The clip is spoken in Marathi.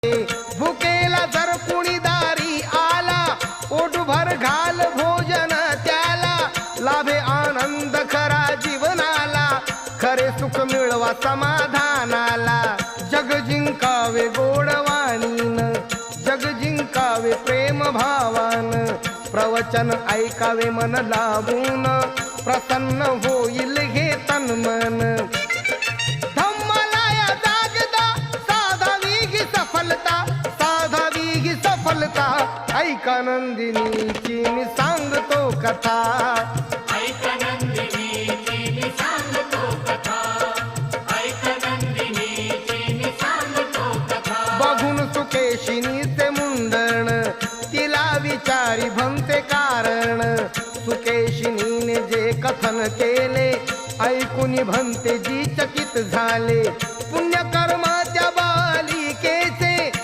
भुकेला जर कुणी दारी आला, पोटभर घाल भोजन त्याला, लाभे आनंद खरा जीवनाला, खरे सुख मिळवा समाधानाला. जग जिंकावे गोडवाणीन, जग जिंकावे प्रेम भावान, प्रवचन ऐकावे मन लावून, प्रसन्न होईल हे तन मन. धम्मलाया जागदा साधावी ही सफलता, साधावी ही सफलता, ऐका नंदिनीची मी सांगतो कथा. ऐका नंदिनीची मी सांगतो कथा, ऐका नंदिनीची मी सांगतो कथा. बघून सुकेशिनीचे मुंडण, तिला विचारी भंते कारण, सुकेशिनीने जे कथन केले, ऐकून भंतेजी चकित झाले. पुण्य